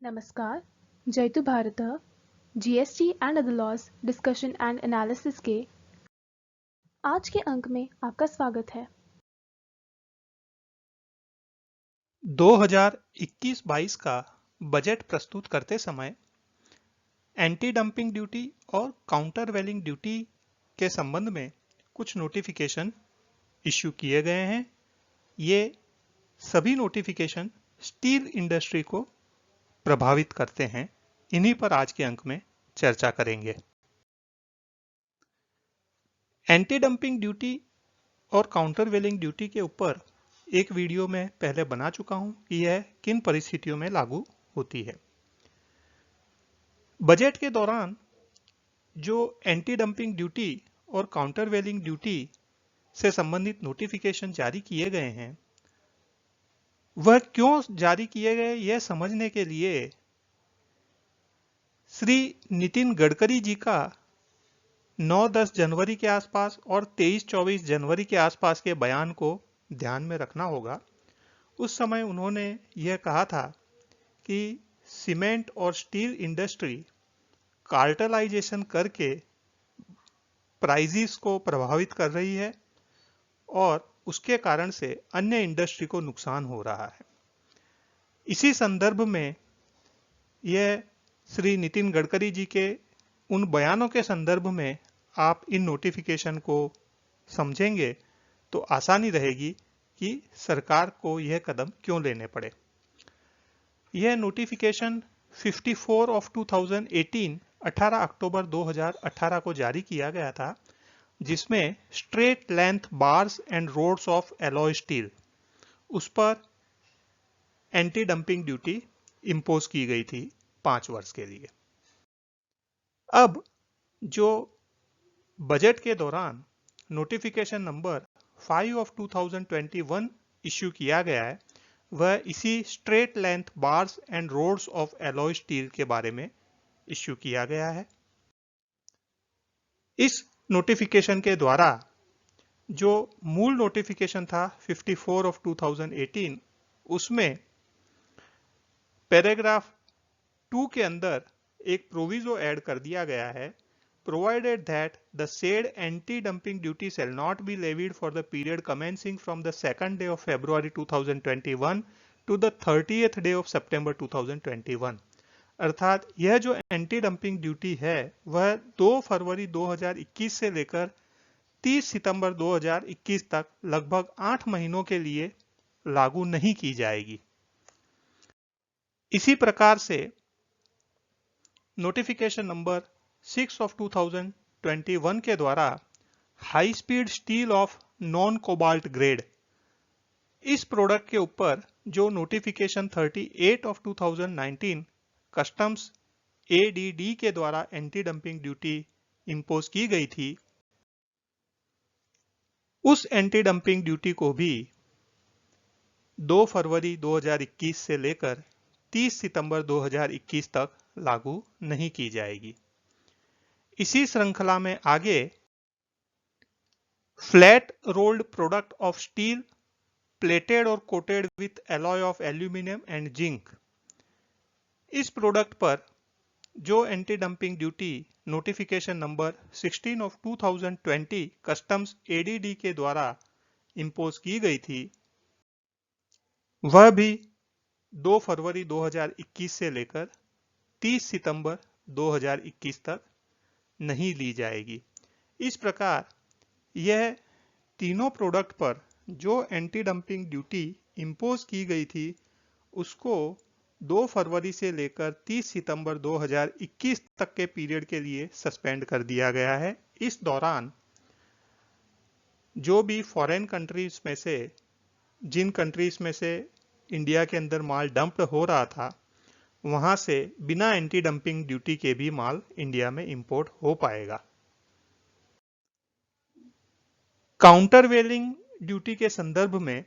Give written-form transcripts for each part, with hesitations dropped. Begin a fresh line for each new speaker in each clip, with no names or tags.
नमस्कार, जयतु भारतः GST and other laws discussion and analysis के आज के अंक में आपका स्वागत है।
2021-22 का बजट प्रस्तुत करते समय एंटी डंपिंग ड्यूटी और काउंटर वेलिंग ड्यूटी के संबंध में कुछ नोटिफिकेशन इश्यू किए गए हैं। ये सभी नोटिफिकेशन स्टील इंडस्ट्री को प्रभावित करते हैं। इन्हीं पर आज के अंक में चर्चा करेंगे। एंटी डंपिंग ड्यूटी और काउंटर वेलिंग ड्यूटी के ऊपर एक वीडियो में पहले बना चुका हूं कि यह किन परिस्थितियों में लागू होती है। बजट के दौरान जो एंटी डंपिंग ड्यूटी और काउंटर वेलिंग ड्यूटी से संबंधित नोटिफिकेशन जारी किए गए हैं, वह क्यों जारी किए गए यह समझने के लिए श्री नितिन गडकरी जी का 9-10 जनवरी के आसपास और 23-24 जनवरी के आसपास के बयान को ध्यान में रखना होगा। उस समय उन्होंने यह कहा था कि सीमेंट और स्टील इंडस्ट्री कार्टेलाइजेशन करके प्राइजेस को प्रभावित कर रही है और उसके कारण से अन्य इंडस्ट्री को नुकसान हो रहा है। इसी संदर्भ में यह श्री नितिन गडकरी जी के उन बयानों के संदर्भ में आप इन नोटिफिकेशन को समझेंगे तो आसानी रहेगी कि सरकार को यह कदम क्यों लेने पड़े। यह नोटिफिकेशन 54 ऑफ 2018 18 अक्टूबर 2018 को जारी किया गया था, जिसमें straight length bars and rods of alloy steel उस पर एंटी डंपिंग ड्यूटी इंपोज की गई थी 5 वर्ष के लिए। अब जो बजट के दौरान नोटिफिकेशन नंबर 5 ऑफ 2021 इश्यू किया गया है, वह इसी straight length bars and rods of alloy steel के बारे में इश्यू किया गया है। इस नोटिफिकेशन के द्वारा जो मूल नोटिफिकेशन था 54 ऑफ 2018, उसमें पैराग्राफ 2 के अंदर एक प्रोविजो ऐड कर दिया गया है, provided that the said anti-dumping duty shall not be levied for the period commencing from the 2nd day of February 2021 to the 30th day of September 2021। अर्थात यह जो एंटी डंपिंग ड्यूटी है वह 2 फरवरी 2021 से लेकर 30 सितंबर 2021 तक लगभग 8 महीनों के लिए लागू नहीं की जाएगी। इसी प्रकार से नोटिफिकेशन नंबर 6 ऑफ 2021 के द्वारा high speed steel of non cobalt grade, इस प्रोडक्ट के ऊपर जो नोटिफिकेशन 38 ऑफ 2019 कस्टम्स एडीडी के द्वारा एंटी डंपिंग ड्यूटी इंपोज की गई थी, उस एंटी डंपिंग ड्यूटी को भी 2 फरवरी 2021 से लेकर 30 सितंबर 2021 तक लागू नहीं की जाएगी। इसी श्रृंखला में आगे flat rolled product of steel plated और coated with alloy of aluminium and zinc, इस प्रोडक्ट पर जो anti dumping duty notification number 16 of 2020 customs ADD के द्वारा इंपोज की गई थी, वह भी 2 फरवरी 2021 से लेकर 30 सितंबर 2021 तक नहीं ली जाएगी। इस प्रकार यह तीनों प्रोडक्ट पर जो एंटी डंपिंग ड्यूटी इंपोज की गई थी उसको 2 फरवरी से लेकर 30 सितंबर 2021 तक के पीरियड के लिए सस्पेंड कर दिया गया है। इस दौरान जो भी फॉरेन कंट्रीज में से, जिन कंट्रीज में से इंडिया के अंदर माल डंप्ड हो रहा था, वहां से बिना एंटी डंपिंग ड्यूटी के भी माल इंडिया में इंपोर्ट हो पाएगा। काउंटर वेलिंग ड्यूटी के संदर्भ में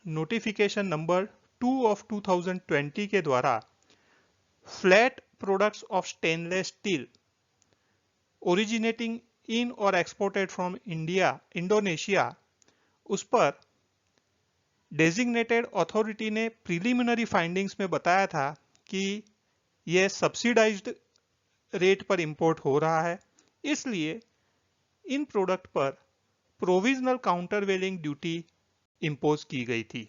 नोटिफिकेशन नंबर 2 ऑफ 2020 के द्वारा flat products of stainless steel originating इन और एक्सपोर्टेड फ्रॉम इंडोनेशिया, उस पर डेजिग्नेटेड अथॉरिटी ने प्रिलिमिनरी फाइंडिंग्स में बताया था कि यह सब्सिडाइज्ड रेट पर इंपोर्ट हो रहा है, इसलिए इन प्रोडक्ट पर प्रोविजनल काउंटरवेलिंग ड्यूटी इंपोज की गई थी।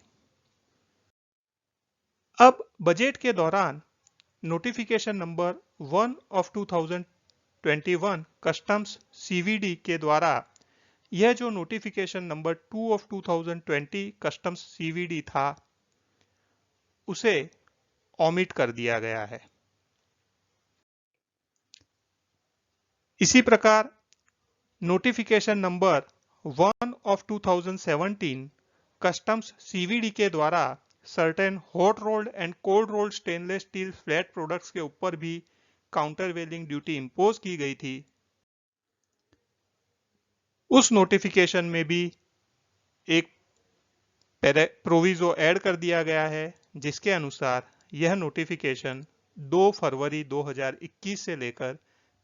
अब बजट के दौरान notification number 1 of 2021 customs CVD के द्वारा यह जो notification number 2 of 2020 customs CVD था, उसे ओमिट कर दिया गया है। इसी प्रकार notification number 1 of 2017 customs CVD के द्वारा certain hot rolled and cold rolled stainless steel flat products के ऊपर भी काउंटरवेलिंग ड्यूटी इंपोज की गई थी। उस नोटिफिकेशन में भी एक प्रोविजो ऐड कर दिया गया है, जिसके अनुसार यह नोटिफिकेशन 2 फरवरी 2021 से लेकर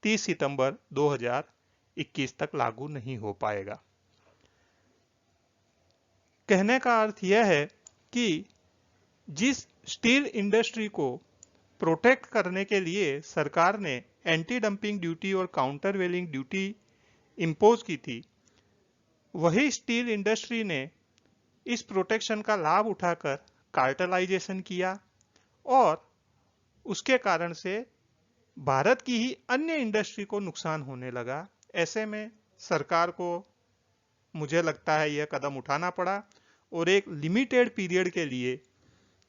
30 सितंबर 2021 तक लागू नहीं हो पाएगा। कहने का अर्थ यह है कि जिस स्टील इंडस्ट्री को प्रोटेक्ट करने के लिए सरकार ने एंटी डंपिंग ड्यूटी और काउंटरवेलिंग ड्यूटी इंपोज की थी, वही स्टील इंडस्ट्री ने इस प्रोटेक्शन का लाभ उठाकर कार्टेलाइजेशन किया और उसके कारण से भारत की ही अन्य इंडस्ट्री को नुकसान होने लगा। ऐसे में सरकार को, मुझे लगता है, यह कदम उठाना पड़ा और एक लिमिटेड पीरियड के लिए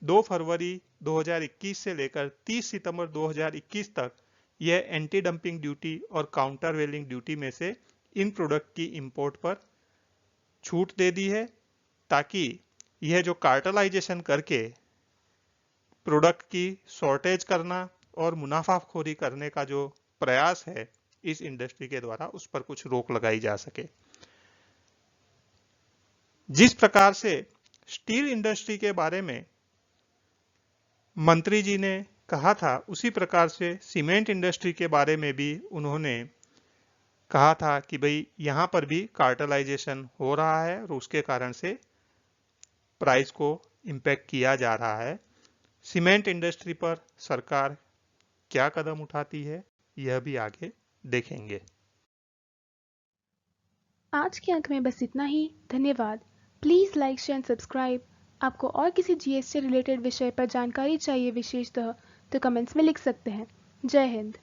2 फरवरी 2021 से लेकर 30 सितंबर 2021 तक यह एंटी डंपिंग ड्यूटी और काउंटरवेलिंग ड्यूटी में से इन प्रोडक्ट की इंपोर्ट पर छूट दे दी है, ताकि यह जो कार्टेलाइजेशन करके प्रोडक्ट की शॉर्टेज करना और मुनाफाखोरी करने का जो प्रयास है इस इंडस्ट्री के द्वारा, उस पर कुछ रोक लगाई जा सके। जिस प्रकार से स्टील इंडस्ट्री के बारे में मंत्री जी ने कहा था, उसी प्रकार से सीमेंट इंडस्ट्री के बारे में भी उन्होंने कहा था कि भाई यहां पर भी कार्टेलाइजेशन हो रहा है और उसके कारण से प्राइस को इंपैक्ट किया जा रहा है। सीमेंट इंडस्ट्री पर सरकार क्या कदम उठाती है, यह भी आगे देखेंगे।
आज के अंक में बस इतना ही। धन्यवाद। Please like, share and subscribe. आपको और किसी जीएस से रिलेटेड विषय पर जानकारी चाहिए विशेषतः, तो कमेंट्स में लिख सकते हैं। जय हिंद।